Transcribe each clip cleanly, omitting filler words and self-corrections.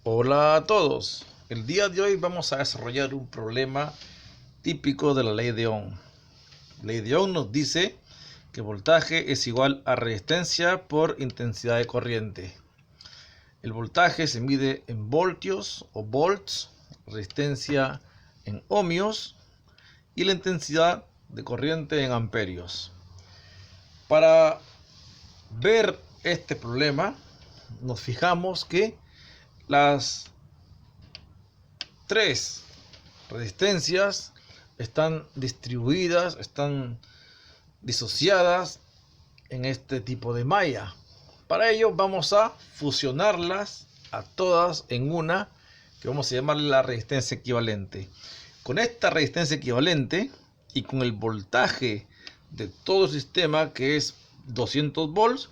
Hola a todos. El día de hoy vamos a desarrollar un problema típico de la ley de Ohm. La ley de Ohm nos dice que voltaje es igual a resistencia por intensidad de corriente. El voltaje se mide en voltios o volts, resistencia en ohmios y la intensidad de corriente en amperios. Para ver este problema, nos fijamos que las tres resistencias están distribuidas, están disociadas en este tipo de malla. Para ello vamos a fusionarlas a todas en una que vamos a llamarle la resistencia equivalente. Con esta resistencia equivalente y con el voltaje de todo el sistema, que es 200 volts,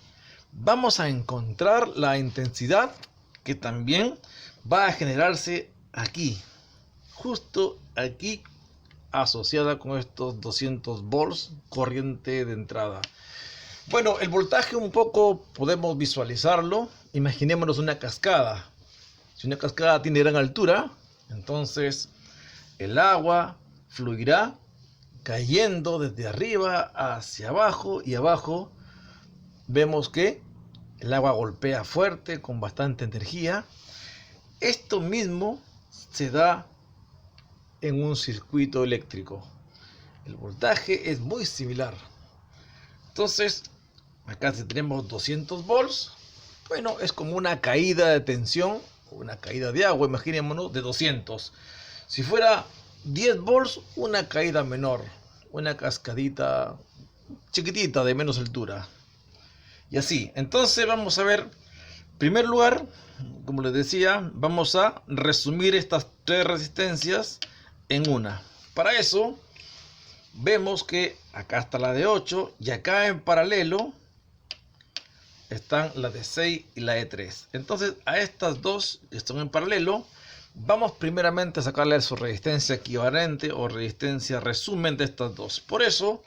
vamos a encontrar la intensidad que también va a generarse aquí, justo aquí, asociada con estos 200 volts corriente de entrada. Bueno, el voltaje un poco podemos visualizarlo. Imaginémonos una cascada. Si una cascada tiene gran altura, entonces el agua fluirá cayendo desde arriba hacia abajo, y abajo vemos que el agua golpea fuerte con bastante energía. Esto mismo se da en un circuito eléctrico. El voltaje es muy similar. Entonces, acá si tenemos 200 volts, bueno, es como una caída de tensión, una caída de agua, imaginémonos, de 200. Si fuera 10 volts, una caída menor, una cascadita chiquitita de menos altura. Y así, entonces vamos a ver, en primer lugar, como les decía, vamos a resumir estas tres resistencias en una. Para eso, vemos que acá está la de 8 y acá en paralelo están la de 6 y la de 3. Entonces a estas dos que están en paralelo, vamos primeramente a sacarle su resistencia equivalente o resistencia resumen de estas dos. Por eso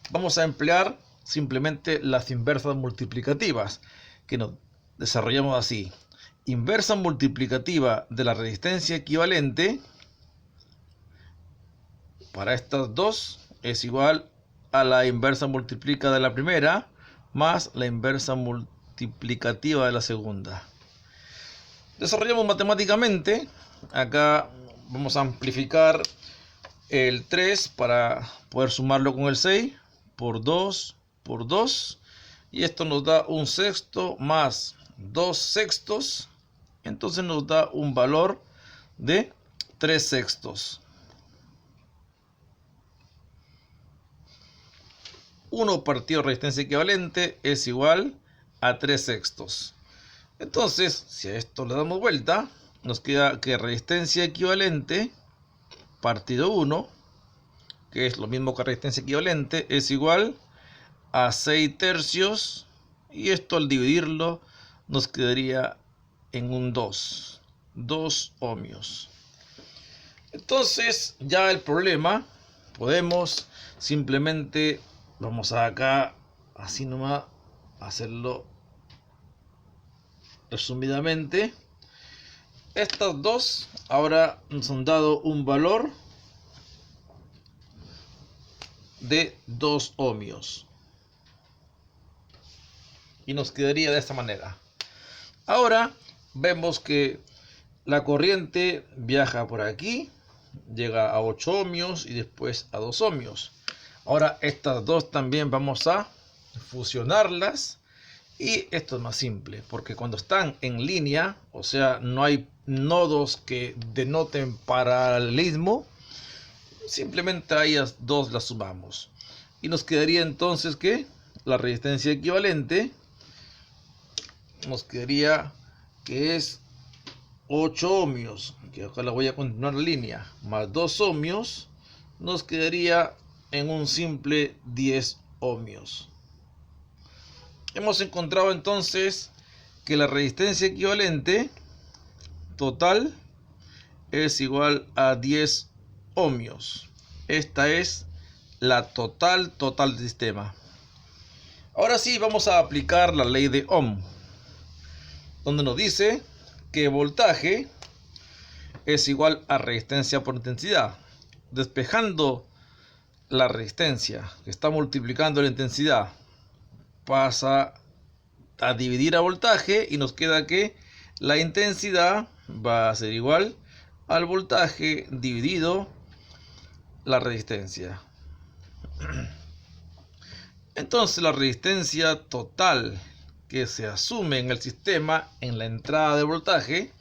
vamos a emplear simplemente las inversas multiplicativas, que nos desarrollamos así. Inversa multiplicativa de la resistencia equivalente para estas dos es igual a la inversa multiplica de la primera más la inversa multiplicativa de la segunda. Desarrollamos matemáticamente. Acá vamos a amplificar el 3 para poder sumarlo con el 6 por 2 por 2, y esto nos da un sexto más 2 sextos, entonces nos da un valor de 3 sextos. 1 partido resistencia equivalente es igual a 3 sextos. Entonces, si a esto le damos vuelta, nos queda que resistencia equivalente partido 1, que es lo mismo que resistencia equivalente, es igual a 6 tercios, y esto al dividirlo nos quedaría en un 2 ohmios. Entonces ya el problema podemos simplemente, vamos a acá así nomás hacerlo resumidamente. Estas dos ahora nos han dado un valor de 2 ohmios y nos quedaría de esta manera. Ahora vemos que la corriente viaja por aquí, llega a 8 ohmios y después a 2 ohmios. Ahora estas dos también vamos a fusionarlas, y esto es más simple porque cuando están en línea, o sea, no hay nodos que denoten paralelismo, simplemente a ellas dos las sumamos y nos quedaría entonces que la resistencia equivalente nos quedaría que es 8 ohmios, que acá la voy a continuar la línea, más 2 ohmios, nos quedaría en un simple 10 ohmios. Hemos encontrado entonces que la resistencia equivalente total es igual a 10 ohmios. Esta es la total del sistema. Ahora sí vamos a aplicar la ley de Ohm, donde nos dice que voltaje es igual a resistencia por intensidad. Despejando la resistencia que está multiplicando la intensidad, pasa a dividir a voltaje y nos queda que la intensidad va a ser igual al voltaje dividido la resistencia. Entonces la resistencia total que se asume en el sistema en la entrada de voltaje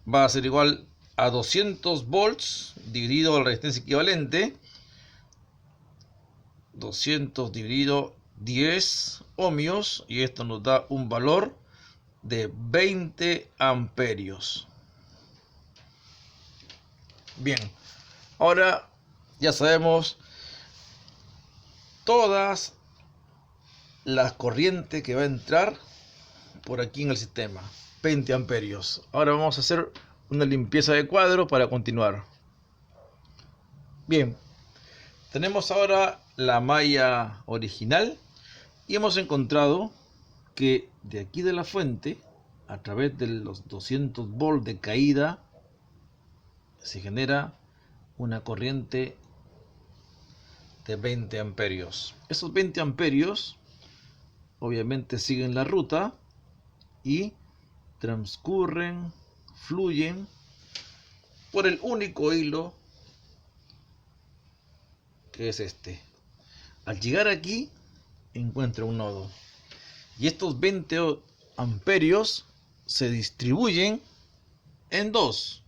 va a ser igual a 200 volts dividido la resistencia equivalente, 200 dividido 10 ohmios, y esto nos da un valor de 20 amperios. Bien, ahora ya sabemos todas las corrientes que va a entrar por aquí en el sistema, 20 amperios. Ahora vamos a hacer una limpieza de cuadro para continuar. Bien, tenemos ahora la malla original y hemos encontrado que de aquí de la fuente, a través de los 200 volts de caída, se genera una corriente de 20 amperios. Esos 20 amperios obviamente siguen la ruta y transcurren, fluyen por el único hilo que es este. Al llegar aquí encuentra un nodo y estos 20 amperios se distribuyen en dos.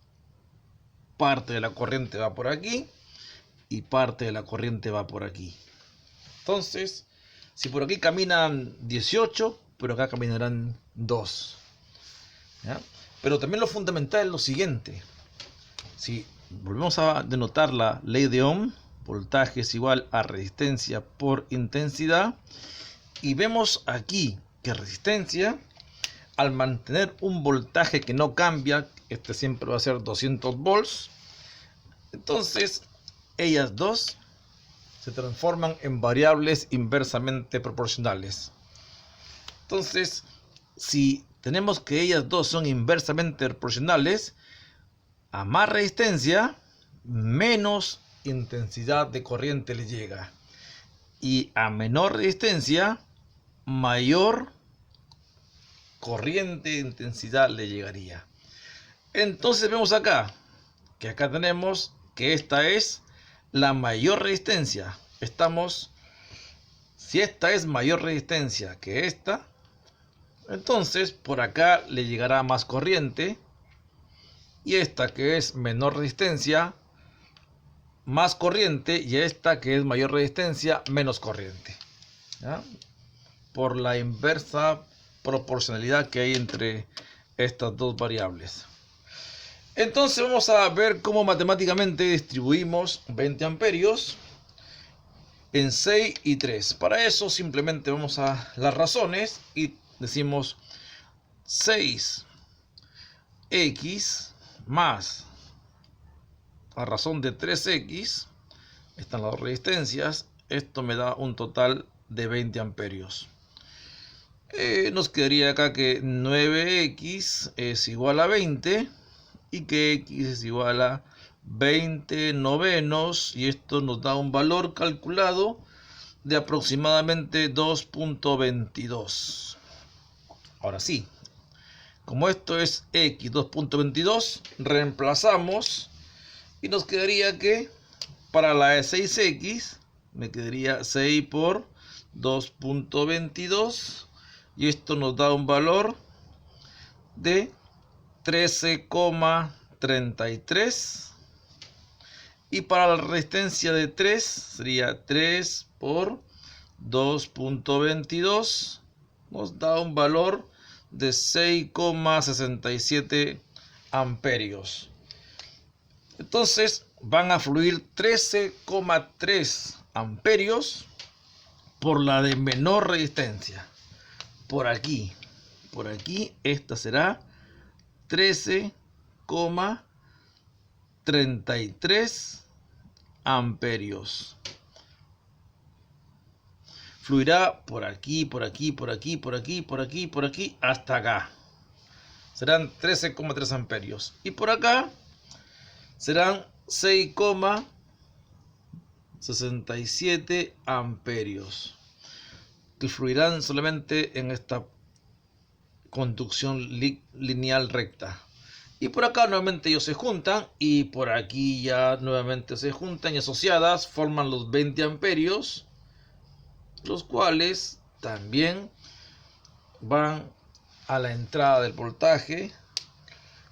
Parte de la corriente va por aquí y parte de la corriente va por aquí. Entonces, si por aquí caminan 18, por acá caminarán 2. ¿Ya? Pero también lo fundamental es lo siguiente. Si volvemos a denotar la ley de Ohm, voltaje es igual a resistencia por intensidad, y vemos aquí que resistencia, al mantener un voltaje que no cambia, este siempre va a ser 200 volts, entonces ellas dos se transforman en variables inversamente proporcionales. Entonces, si tenemos que ellas dos son inversamente proporcionales, a más resistencia, menos intensidad de corriente le llega. Y a menor resistencia, mayor corriente de intensidad le llegaría. Entonces vemos acá, que acá tenemos que esta es la mayor resistencia. Si esta es mayor resistencia que esta, entonces por acá le llegará más corriente, y esta que es menor resistencia, más corriente, y esta que es mayor resistencia, menos corriente. ¿Ya? Por la inversa proporcionalidad que hay entre estas dos variables. Entonces vamos a ver cómo matemáticamente distribuimos 20 amperios en 6 y 3. Para eso simplemente vamos a las razones y decimos 6x más a razón de 3x, están las dos resistencias, esto me da un total de 20 amperios. Nos quedaría acá que 9x es igual a 20 y que x es igual a 20 novenos, y esto nos da un valor calculado de aproximadamente 2.22. Ahora sí, como esto es x 2.22, reemplazamos y nos quedaría que para la de 6x me quedaría 6 por 2.22, y esto nos da un valor de 13,33, y para la resistencia de 3 sería 3 por 2.22, nos da un valor de 6,67 amperios. Entonces van a fluir 13,3 amperios por la de menor resistencia. Por aquí esta será 13,33 amperios. Fluirá por aquí, por aquí, por aquí, por aquí, por aquí, por aquí, hasta acá. serán 13,3 amperios. Y por acá serán 6,67 amperios, que fluirán solamente en esta conducción lineal recta. Y por acá nuevamente ellos se juntan, y por aquí ya nuevamente se juntan y asociadas forman los 20 amperios, los cuales también van a la entrada del voltaje.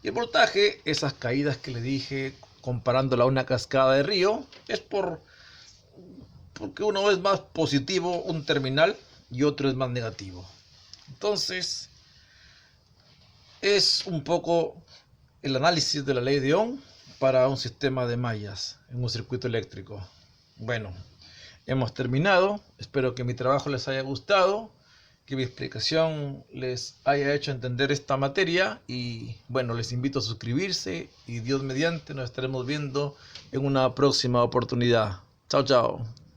Y el voltaje, esas caídas que le dije comparándola a una cascada de río, es porque uno es más positivo, un terminal, y otro es más negativo. Entonces es un poco el análisis de la ley de Ohm para un sistema de mallas en un circuito eléctrico. Bueno, hemos terminado. Espero que mi trabajo les haya gustado, que mi explicación les haya hecho entender esta materia, y bueno, les invito a suscribirse y Dios mediante nos estaremos viendo en una próxima oportunidad. Chao, chao.